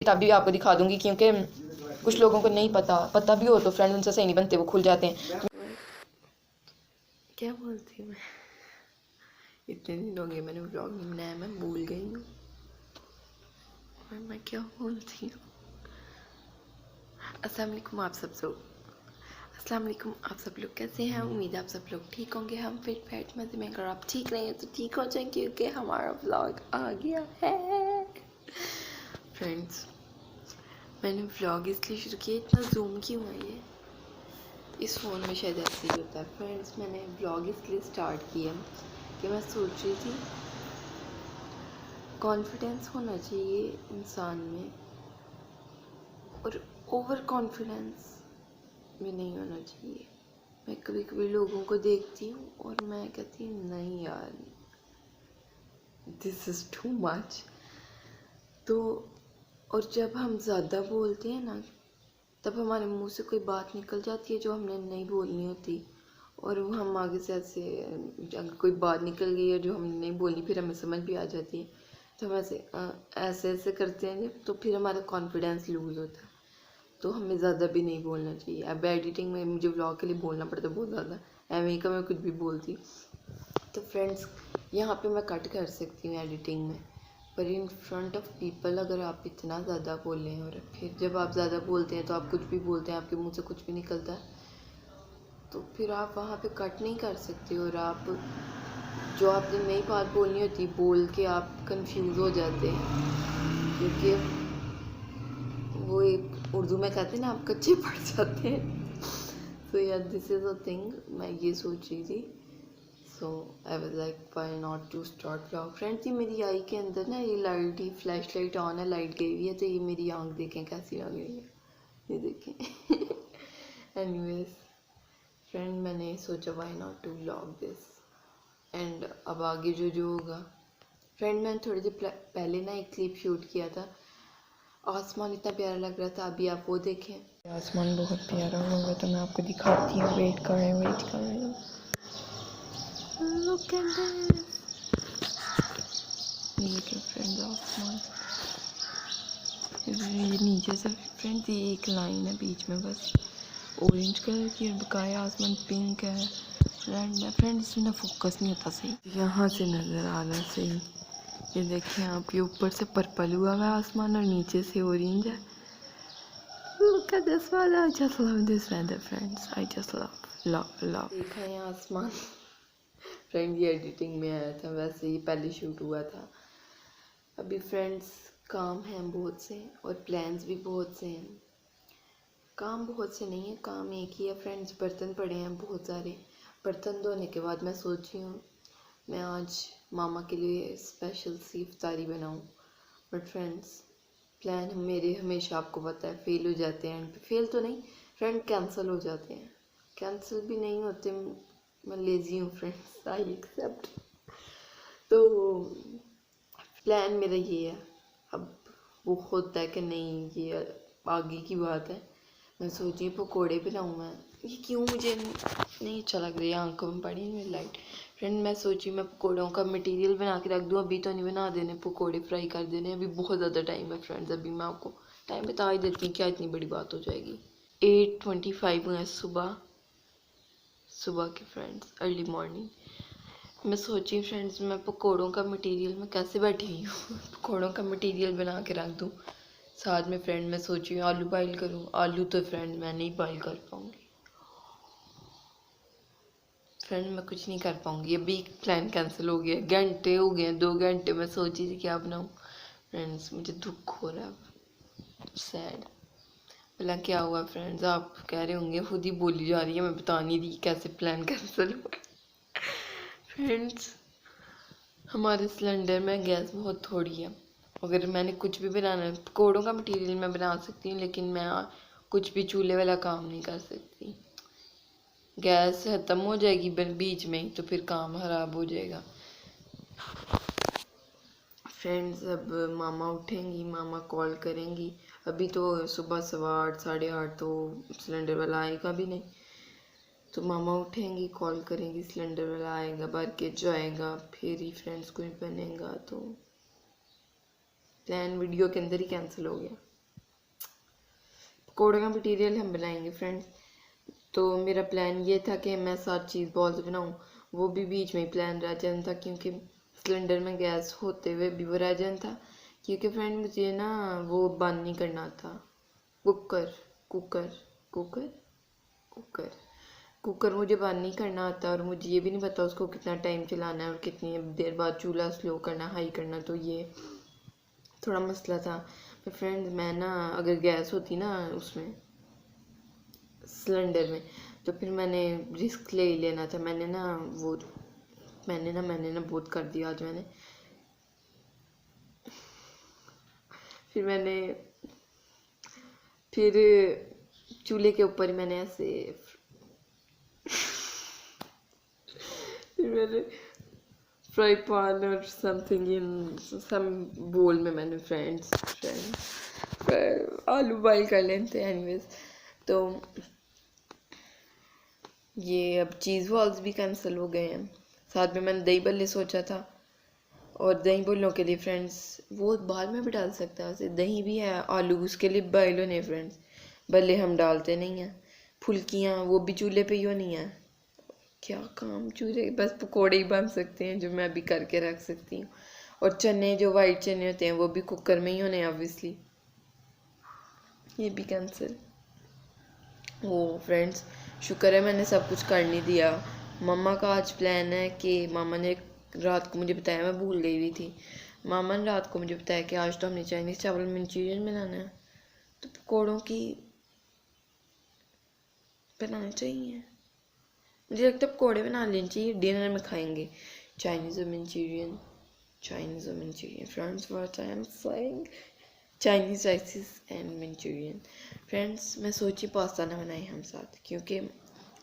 किताब भी आपको दिखा दूंगी, क्योंकि कुछ लोगों को नहीं पता भी हो तो फ्रेंड्स उनसे सही नहीं बनते, वो खुल जाते हैं। क्या बोलती हूँ मैं, इतने दिन हो गए मैंने व्लॉग नहीं बनाया, मैं भूल गई हूँ और मैं क्या बोलती हूँ। अस्सलाम वालेकुम आप सब लोग, अस्सलाम वालेकुम आप सब लोग कैसे हैं। उम्मीद है आप सब लोग ठीक होंगे। हम फिट फैट मजे में, अगर आप ठीक नहीं हैं तो ठीक हो जाए, क्योंकि हमारा व्लॉग आ गया है। फ्रेंड्स मैंने व्लॉग इसलिए शुरू किया, इतना जूम क्यों है ये, इस फ़ोन में शायद ऐसे ही होता है। फ्रेंड्स मैंने व्लॉग इसलिए स्टार्ट किया कि मैं सोच रही थी कॉन्फिडेंस होना चाहिए इंसान में, और ओवर कॉन्फिडेंस भी नहीं होना चाहिए। मैं कभी कभी लोगों को देखती हूँ और मैं कहती हूँ नहीं यार, दिस इज़ टू मच। तो और जब हम ज़्यादा बोलते हैं ना, तब हमारे मुंह से कोई बात निकल जाती है जो हमने नहीं बोलनी होती, और वो हम आगे से ऐसे, अगर कोई बात निकल गई है जो हमने नहीं बोलनी, फिर हमें समझ भी आ जाती है, तो हम ऐसे ऐसे करते हैं जब, तो फिर हमारा कॉन्फिडेंस लूज़ होता है। तो हमें ज़्यादा भी नहीं बोलना चाहिए। अब एडिटिंग में मुझे व्लॉग के लिए बोलना पड़ता है बहुत ज़्यादा, एवं का मैं कुछ भी बोलती। तो फ्रेंड्स यहाँ पे मैं कट कर सकती हूँ एडिटिंग में, पर इन फ्रंट ऑफ पीपल अगर आप इतना ज़्यादा बोलें, और फिर जब आप ज़्यादा बोलते हैं तो आप कुछ भी बोलते हैं, आपके मुंह से कुछ भी निकलता है, तो फिर आप वहाँ पे कट नहीं कर सकते, और आप जो आपने नई बात बोलनी होती बोल के आप कंफ्यूज हो जाते हैं, क्योंकि वो एक उर्दू में कहते हैं ना, आप कच्चे पड़ जाते हैं। सो यार दिस इज़ अ थिंग, मैं ये सोच रही थी। So I was like why not to start vlog. Friends ये मेरी आई के अंदर ना ये लाइट, ही फ्लैश लाइट ऑन है, लाइट गई हुई है, तो ये मेरी आँख देखें कैसी लग रही है, ये देखें। एनीवेज फ्रेंड मैंने सोचा why not to vlog this, and अब आगे जो जो होगा। फ्रेंड मैंने थोड़ी देर पहले ना एक क्लिप शूट किया था, आसमान इतना प्यारा लग रहा था, अभी आप वो देखें। आसमान बहुत प्यारा होगा तो मैं आपको दिखाती हूँ, वेट कर रहे हैं। Look at this. देखिए फ्रेंड्स आसमान, ये नीचे से फ्रेंड्स ये एक लाइन है बीच में बस ऑरेंज कलर की, और बकाया आसमान पिंक है, रेड है। फ्रेंड्स इसमें फोकस नहीं होता सही, यहाँ से नज़र आ रहा सही। ये देखें आप, ये ऊपर से पर्पल हुआ है आसमान और नीचे से ऑरेंज है। Look at this weather. I just love this weather, friends. I just love. देखा है आसमान। फ्रेंड ये एडिटिंग में आया था, वैसे ही पहले शूट हुआ था। अभी फ्रेंड्स काम हैं बहुत से, और प्लान्स भी बहुत से हैं। काम बहुत से नहीं है, काम एक ही है फ्रेंड्स। बर्तन पड़े हैं बहुत सारे, बर्तन धोने के बाद मैं सोची हूँ मैं आज मामा के लिए स्पेशल सी इफ्तारी बनाऊँ। बट फ्रेंड्स प्लान मेरे हमेशा आपको पता है फेल हो जाते हैं, एंड फेल तो नहीं फ्रेंड, कैंसिल हो जाते हैं। कैंसिल भी नहीं होते, मैं लेज़ी हूँ फ्रेंड्स, आई एक्सेप्ट। तो प्लान मेरा ये है, अब वो होता है कि नहीं ये आगे की बात है। मैं सोची पकौड़े बनाऊँ मैं, ये क्यों मुझे नहीं अच्छा लग रहा है, आंखों में पड़ी मेरी लाइट। फ्रेंड मैं सोची मैं पकौड़ों का मटेरियल बना के रख दूँ, अभी तो नहीं बना देने, पकौड़े फ्राई कर देने, अभी बहुत ज़्यादा टाइम है फ्रेंड्स। अभी मैं आपको टाइम बता ही देती हूँ, क्या इतनी बड़ी बात हो जाएगी। 8:25 है सुबह के फ्रेंड्स, अर्ली मॉर्निंग। मैं सोची फ्रेंड्स मैं पकौड़ों का मटेरियल, मैं कैसे बैठी हुई हूँ पकौड़ों का मटेरियल बना के रख दूँ। साथ में फ्रेंड मैं सोची हूँ आलू बॉईल करूँ, आलू तो फ्रेंड मैं नहीं बॉईल कर पाऊँगी। फ्रेंड मैं कुछ नहीं कर पाऊँगी, अभी प्लान कैंसिल हो गया, घंटे हो गए 2 घंटे मैं सोची थी क्या बनाऊँ। फ्रेंड्स मुझे दुख हो रहा है, सैड। भला क्या हुआ फ्रेंड्स, आप कह रहे होंगे खुद ही बोली जा रही है, मैं बता नहीं रही कैसे प्लान कैंसिल हुआ। फ्रेंड्स हमारे सिलेंडर में गैस बहुत थोड़ी है, अगर मैंने कुछ भी बनाना है, पकौड़ों का मटेरियल मैं बना सकती हूँ, लेकिन मैं कुछ भी चूल्हे वाला काम नहीं कर सकती। गैस ख़त्म हो जाएगी बीच में ही, तो फिर काम ख़राब हो जाएगा। फ्रेंड्स अब मामा उठेंगी, मामा कॉल करेंगी। अभी तो सुबह 8:15 8:30 तो सिलेंडर वाला आएगा भी नहीं, तो मामा उठेंगी कॉल करेंगी, सिलेंडर वाला आएगा, भर के जाएगा, फिर ही फ्रेंड्स कोई बनेगा। तो प्लान वीडियो के अंदर ही कैंसिल हो गया। पकौड़े का मटीरियल हम बनाएंगे फ्रेंड्स। तो मेरा प्लान ये था कि मैं 7 चीज़ बॉल्स बनाऊं, वो भी बीच में ही प्लान रह जाना था क्योंकि सिलेंडर में गैस होते हुए भी वो रह जाना था। क्योंकि फ्रेंड मुझे ना वो बंद नहीं करना था, cooker cooker cooker cooker cooker मुझे बंद नहीं करना आता, और मुझे ये भी नहीं पता उसको कितना टाइम चलाना है और कितनी देर बाद चूल्हा स्लो करना, हाई करना, तो ये थोड़ा मसला था। पर फ्रेंड्स मैं ना, अगर गैस होती ना उसमें सिलेंडर में, तो फिर मैंने रिस्क ले ही लेना था। मैंने ना बहुत कर दिया आज मैंने। फिर चूल्हे के ऊपर ही मैंने ऐसे फिर मैंने फ्राई पैन और समथिंग इन सम बोल में मैंने फ्रेंड्स आलू बॉईल कर लेते हैं एनीवेज। तो ये अब चीज़ बॉल्स भी कैंसिल हो गए हैं। साथ में मैंने दही बल्ले सोचा था, और दही बल्लों के लिए फ्रेंड्स वो बाद में भी डाल सकता है, दही भी है, आलू उसके लिए बॉयल होने फ्रेंड्स, बल्ले हम डालते नहीं हैं। फुल्कियाँ वो भी चूल्हे पे ही होनी है। क्या काम, चूल्हे बस पकोड़े ही बन सकते हैं जो मैं अभी करके रख सकती हूँ। और चने, जो वाइट चने होते हैं वो भी कुकर में ही होने हैं ऑब्वियसली, ये भी कैंसिल। ओ फ्रेंड्स शुक्र है मैंने सब कुछ कर नहीं दिया। मम्मा का आज प्लान है कि मामा ने रात को मुझे बताया, मैं भूल गई हुई थी, मामा ने रात को मुझे बताया कि आज तो हमने चाइनीज़ चावल मंचूरियन बनाना है, तो पकौड़ों की बनाना चाहिए। मुझे लगता है पकौड़े बना लेने चाहिए, डिनर में खाएंगे चाइनीज़ और Manchurian. Friends what I am saying, Chinese rises and Manchurian. Friends मैं सोची पास्ता ना बनाए हम साथ, क्योंकि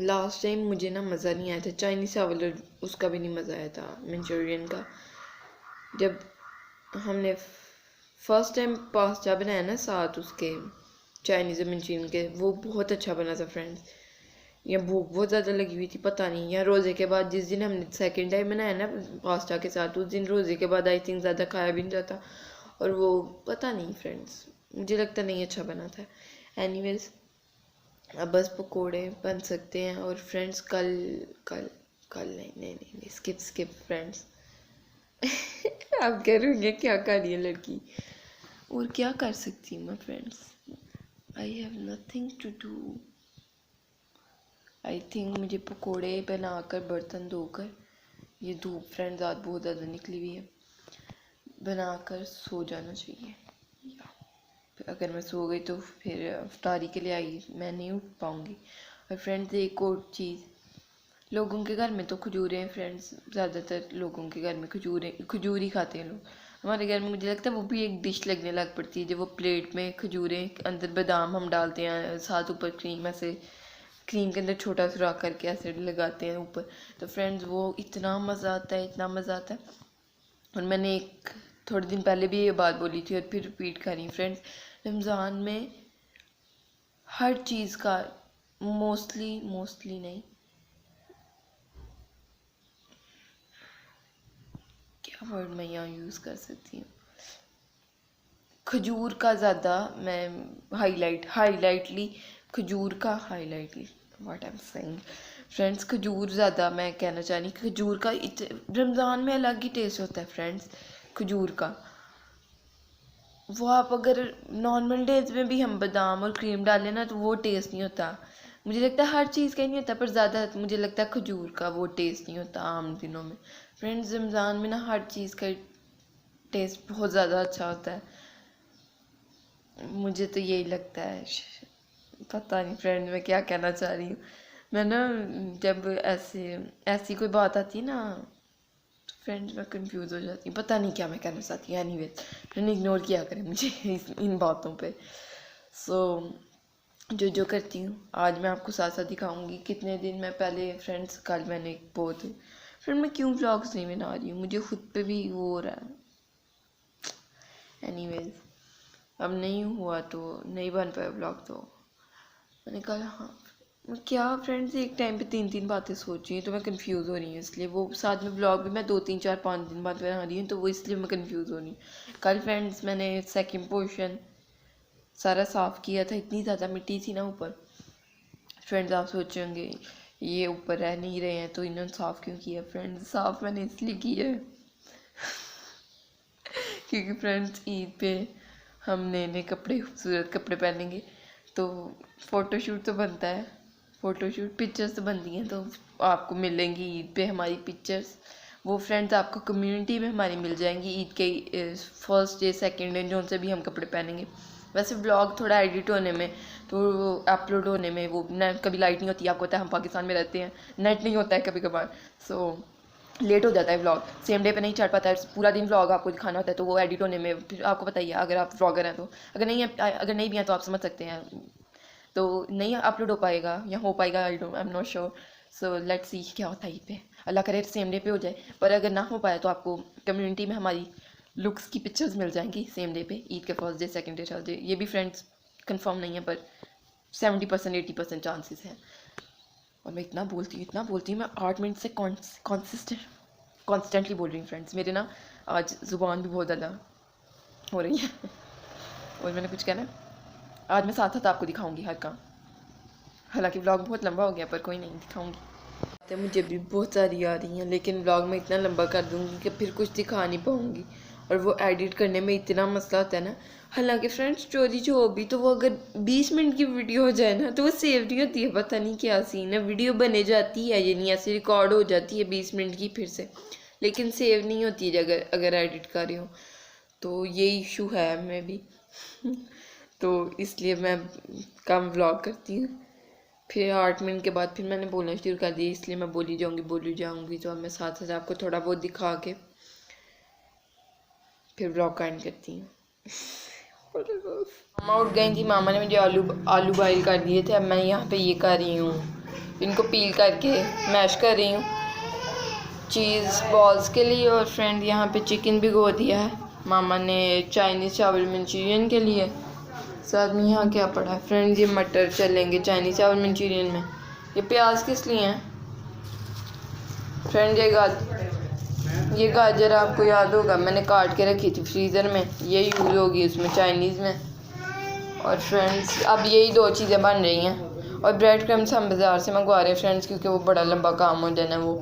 लास्ट टाइम मुझे ना मज़ा नहीं आया था चाइनीज़ चावल, उसका भी नहीं मज़ा आया था मंचूरियन का। जब हमने फर्स्ट टाइम पास्ता बनाया ना साथ उसके चाइनीज़ मंचूरियन के, वो बहुत अच्छा बना था फ्रेंड्स। या भूख बहुत ज़्यादा लगी हुई थी पता नहीं, या रोज़े के बाद जिस दिन हमने सेकंड टाइम बनाया ना पास्ता के साथ, उस दिन रोज़े के बाद आई थिंक ज़्यादा खाया भी नहीं जाता, और वो पता नहीं फ्रेंड्स मुझे लगता नहीं अच्छा बना था। एनीवेज अब बस पकोड़े बन सकते हैं। और फ्रेंड्स कल कल कल नहीं स्किप फ्रेंड्स आप कह रहे होंगे क्या कर रही है लड़की, और क्या कर सकती हूँ मैं friends, I have nothing to do. I think मुझे पकोड़े बनाकर, बर्तन धोकर, ये धूप फ्रेंड्स आज बहुत ज़्यादा निकली हुई है, बनाकर सो जाना चाहिए। फिर अगर मैं सो गई तो फिर अफ्तारी के लिए आई मैं नहीं उठ पाऊँगी। और फ्रेंड्स एक और चीज़, लोगों के घर में तो खजूरें हैं फ्रेंड्स, ज़्यादातर लोगों के घर में खजूर ही खाते हैं लोग। हमारे घर में मुझे लगता है वो भी एक डिश लगने लग पड़ती है, जब वो प्लेट में खजूरें, अंदर बादाम हम डालते हैं, साथ ऊपर क्रीम, ऐसे क्रीम के अंदर छोटा सुराख करके ऐसे लगाते हैं ऊपर, तो फ्रेंड्स वो इतना मज़ा आता है, इतना मज़ा आता है। और मैंने थोड़े दिन पहले भी ये बात बोली थी और फिर रिपीट करी फ्रेंड्स, रमज़ान में हर चीज़ का मोस्टली नहीं, क्या वर्ड मैं यहाँ यूज़ कर सकती हूँ, खजूर का ज़्यादा मैं हाईलाइटली खजूर का highlightly what I am saying friends, खजूर ज़्यादा मैं कहना चाह रही, खजूर का रमज़ान में अलग ही टेस्ट होता है फ्रेंड्स खजूर का। वो आप अगर नॉर्मल डेज में भी हम बादाम और क्रीम डालें ना तो वो टेस्ट नहीं होता, मुझे लगता है हर चीज़ का ही नहीं होता, पर ज़्यादा मुझे लगता है खजूर का वो टेस्ट नहीं होता आम दिनों में। फ्रेंड्स रमज़ान में ना हर चीज़ का टेस्ट बहुत ज़्यादा अच्छा होता है, मुझे तो यही लगता है। पता नहीं फ्रेंड मैं क्या कहना चाह रही हूँ, मैं ना जब ऐसी कोई बात आती है ना तो फ्रेंड्स मैं कंफ्यूज हो जाती हूँ, पता नहीं क्या मैं कहना चाहती हूँ। एनीवेज फ्रेंड इग्नोर किया करें मुझे इन बातों पे। सो जो करती हूँ आज मैं आपको साथ साथ दिखाऊंगी। कितने दिन मैं पहले फ्रेंड्स, कल मैंने बहुत फ्रेंड मैं क्यों व्लॉग्स नहीं बना रही हूँ, मुझे खुद पे भी वो हो रहा है। एनीवेज अब नहीं हुआ तो नहीं बन पाया ब्लॉग, तो मैंने कहा हाँ क्या फ्रेंड्स एक टाइम पे 3 बातें सोच रही हूँ तो मैं कंफ्यूज हो रही हूँ, इसलिए वो साथ में ब्लॉग भी मैं 2 3 4 5 दिन बाद बना रही हूँ, तो वो इसलिए मैं कंफ्यूज हो रही हूँ। कल फ्रेंड्स मैंने सेकंड पोर्शन सारा साफ़ किया था, इतनी ज़्यादा मिट्टी थी ना ऊपर। फ्रेंड्स आप सोचेंगे ये ऊपर रह नहीं रहे हैं तो इन्होंने साफ़ क्यों किया। फ्रेंड्स साफ़ मैंने इसलिए किया है क्योंकि फ्रेंड्स ईद पे हम नए नए कपड़े, खूबसूरत कपड़े पहनेंगे तो फ़ोटोशूट तो बनता है, फ़ोटोशूट पिक्चर्स तो बनती हैं, तो आपको मिलेंगी ईद पे हमारी पिक्चर्स। वो फ्रेंड्स आपको कम्युनिटी में हमारी मिल जाएंगी ईद के फर्स्ट डे सेकंड डे, जो से भी हम कपड़े पहनेंगे। वैसे व्लॉग थोड़ा एडिट होने में तो अपलोड होने में वो नेट कभी लाइट नहीं होती, आपको पता है हम पाकिस्तान में रहते हैं, नेट नहीं होता है कभी कभार, सो लेट हो जाता है व्लॉग, सेम डे पे नहीं चढ़ पाता है, पूरा दिन व्लॉग आपको दिखाना होता है, तो वो एडिट होने में फिर आपको पता ही है अगर आप व्लॉगर हैं तो, अगर नहीं भी हैं तो आप समझ सकते हैं, तो नहीं अपलोड हो पाएगा या हो पाएगा, I am not sure. So let's see क्या होता है ईद पे, अल्लाह करे सेम डे पे हो जाए, पर अगर ना हो पाए तो आपको कम्युनिटी में हमारी लुक्स की पिक्चर्स मिल जाएंगी सेम डे पे, ईद के first day second day third day. ये भी फ्रेंड्स कंफर्म नहीं है पर 70% 80% चांसेस हैं। और मैं इतना बोलती हूँ मैं 8 मिनट से कॉन्स्टेंटली बोल रही हूँ फ्रेंड्स। मेरे ना आज ज़ुबान भी बहुत ज़्यादा हो रही है और मैंने कुछ कहना है, आज मैं साथ साथ आपको दिखाऊंगी हर काम, हालांकि व्लॉग बहुत लंबा हो गया पर कोई नहीं, दिखाऊंगी। तो मुझे भी बहुत सारी आ रही हैं लेकिन व्लॉग में इतना लंबा कर दूंगी कि फिर कुछ दिखा नहीं पाऊंगी, और वो एडिट करने में इतना मसला होता है ना। हालांकि फ्रेंड्स स्टोरी जो हो भी तो वो अगर 20 मिनट की वीडियो हो जाए ना तो वो सेव नहीं होती है, पता नहीं क्या सीन है, वीडियो बने जाती है यानी ऐसे रिकॉर्ड हो जाती है 20 मिनट की फिर से, लेकिन सेव नहीं होती है अगर एडिट कर रही हूँ, तो ये इशू है मैं भी तो इसलिए मैं कम व्लॉग करती हूँ। फिर 8 मिनट के बाद फिर मैंने बोलना शुरू कर दिया, इसलिए मैं बोली जाऊँगी। तो अब मैं साथ साथ आपको थोड़ा बहुत दिखा के फिर व्लॉग का एंड करती हूँ। मामा उठ गई थी, मामा ने मुझे आलू बॉयल कर दिए थे, अब मैं यहाँ पे ये कर रही हूँ, इनको पील करके मैश कर रही हूँ चीज़ बॉल्स के लिए। और फ्रेंड यहाँ पे चिकन भिगो दिया है मामा ने चाइनीज़ चावल मंचूरियन के लिए। साथ में यहाँ क्या पड़ा है फ्रेंड्स, ये मटर चलेंगे चाइनीज़ चावल मंचूरियन में। ये प्याज किस लिए हैं फ्रेंड, ये गाजर आपको याद होगा मैंने काट के रखी थी फ्रीज़र में, ये यूज़ होगी उसमें चाइनीज़ में। और फ्रेंड्स अब यही 2 चीज़ें बन रही हैं, और ब्रेड क्रम्स हम बाज़ार से मंगवा रहे हैं फ्रेंड्स, क्योंकि वो बड़ा लंबा काम हो जाना वो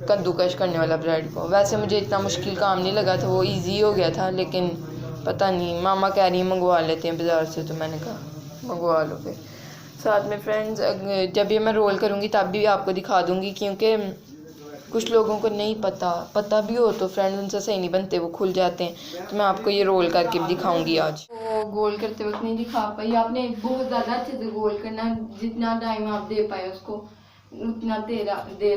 कद्दूकश करने वाला ब्रेड को। वैसे मुझे इतना मुश्किल काम नहीं लगा था, वो ईजी हो गया था, लेकिन पता नहीं मामा कह रही है मंगवा लेते हैं बाज़ार से, तो मैंने कहा मंगवा लो फिर। साथ में फ्रेंड्स जब ये मैं रोल करूँगी तब भी आपको दिखा दूँगी, क्योंकि कुछ लोगों को नहीं पता भी हो तो फ्रेंड्स उनसे सही नहीं बनते, वो खुल जाते हैं, तो मैं आपको ये रोल करके भी दिखाऊंगी आज। वो गोल करते वक्त नहीं दिखा पाई, आपने बहुत ज़्यादा अच्छे से गोल करना, जितना टाइम आप दे पाए उसको उतना देर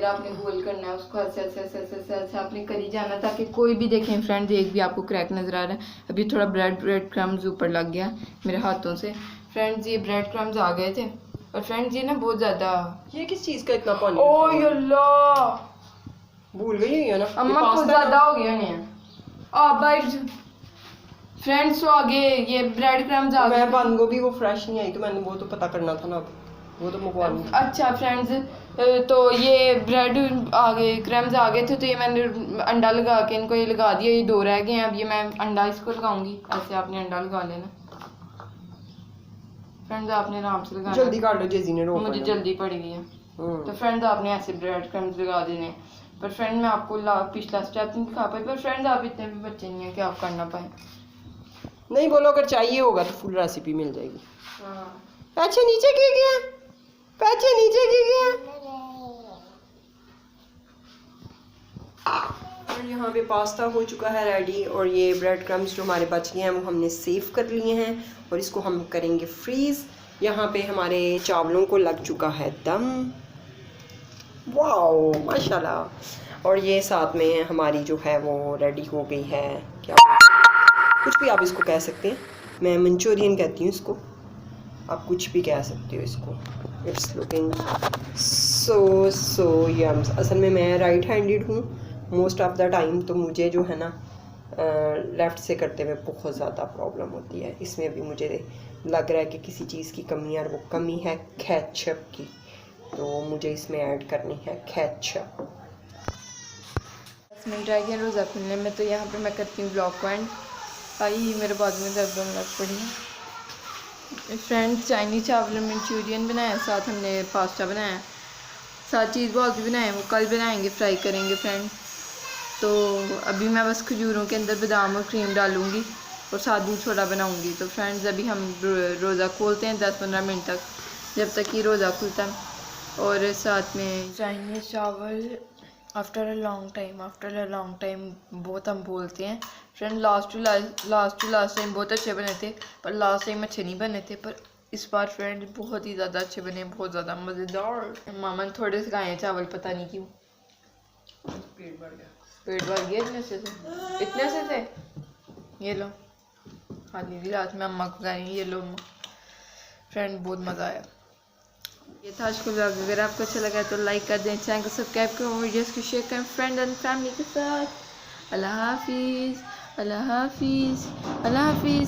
आपने गोल करना है उसको, ऐसे आपने करी जाना ताकि कोई भी देखें फ्रेंड्स, एक भी आपको क्रैक नज़र आ रहा है। अभी थोड़ा ब्रेड क्रम्स ऊपर लग गया मेरे हाथों से फ्रेंड्स, ये ब्रेड क्रम्स आ गए थे। और फ्रेंड्स ये ना बहुत ज़्यादा, ये किस चीज़ का इतना पानी, ओ अल्लाह भूल गई है ना अम्मा, कुछ ज़्यादा हो गया नहीं फ्रेंड्स, तो आगे ये ब्रेड क्रम्स आ गए। मैं बंद गोभी वो फ्रेश नहीं आई तो मैंने वो तो पता करना था ना, वो तो मंगवा लूँ। अच्छा फ्रेंड्स, तो ये ब्रेड आ गए, क्रम्स आ गए थे, तो ये मैंने अंडा लगा के इनको ये लगा दिया, ये 2 रह गए हैं, अब ये मैं अंडा इसको लगाऊंगी, ऐसे आपने अंडा लगा लेना फ्रेंड्स, आपने आराम से लगाना, जल्दी काट लो, जेजी ने रोक मुझे जल्दी पड़ गई है। तो फ्रेंड्स आपने ऐसे ब्रेड क्रम्स लगा देने, पर फ्रेंड मैं आपको पिछला स्टेप नहीं दिखा पाई, पर फ्रेंड्स आप इतने भी बच्चे नहीं हैं कि आप करना पाए। नहीं बोलो, अगर चाहिए होगा तो फुल रेसिपी मिल जाएगी। पैचे नीचे गिर गया, पैचे नीचे गिर गया। और यहाँ पे पास्ता हो चुका है रेडी, और ये ब्रेड क्रम्स जो हमारे बच गए हैं वो हमने सेव कर लिए हैं, और इसको हम करेंगे फ्रीज़। यहाँ पे हमारे चावलों को लग चुका है दम, वाओ माशाल्लाह। और ये साथ में हमारी जो है वो रेडी हो गई है, क्या कुछ भी आप इसको कह सकते हैं, मैं मंचूरियन कहती हूँ इसको, आप कुछ भी कह सकते हो इसको। It's looking so Young's. असल में मैं राइट हैंडेड हूँ मोस्ट ऑफ द टाइम, तो मुझे जो है ना लेफ़्ट से करते हुए बहुत ज़्यादा प्रॉब्लम होती है। इसमें भी मुझे लग रहा है कि किसी चीज़ की कमी है, और वो कमी है केचप की, तो मुझे इसमें ऐड करनी है केचप। 10 मिनट रह गए रोज़ा खुलने में, तो यहाँ पे मैं करती हूँ ब्लॉग को एंड। आई मेरे बाजू में दर्द होने लग पड़ी है, फ्रेंड्स चाइनीज चावल मंचूरियन बनाया, साथ हमने पास्ता बनाया, साथ चीज़ बॉल भी बनाए, वो कल बनाएंगे, फ्राई करेंगे फ्रेंड। तो अभी मैं बस खजूरों के अंदर बादाम और क्रीम डालूँगी और साथ दूध छोड़ा बनाऊँगी। तो फ्रेंड्स अभी हम रोज़ा खोलते हैं 10-15 मिनट तक, जब तक कि रोज़ा खुलता है। और साथ में चाइनीज़ चावल आफ्टर अ लॉन्ग टाइम बहुत हम बोलते हैं friend. Last to last time बहुत अच्छे बने थे, पर लास्ट टाइम अच्छे नहीं बने थे, पर इस बार फ्रेंड बहुत ही ज़्यादा अच्छे बने, बहुत ज़्यादा मज़ेदार। मामा ने थोड़े से खाए हैं चावल, पता नहीं क्यों। पेट भर गया इतने से थे। ये लो हाँ दीदी, रात में अम्मा को कह रही ये लो अम्मा। फ्रेंड बहुत मज़ा आया। ये था आज का व्लॉग। अगर आपको अच्छा लगा तो लाइक कर दें, चैनल को सब्सक्राइब करें, वीडियोस को शेयर करें फ्रेंड एंड फैमिली के साथ। अल्लाह हाफिज़, अल्लाह हाफिज़, अल्लाह हाफिज़।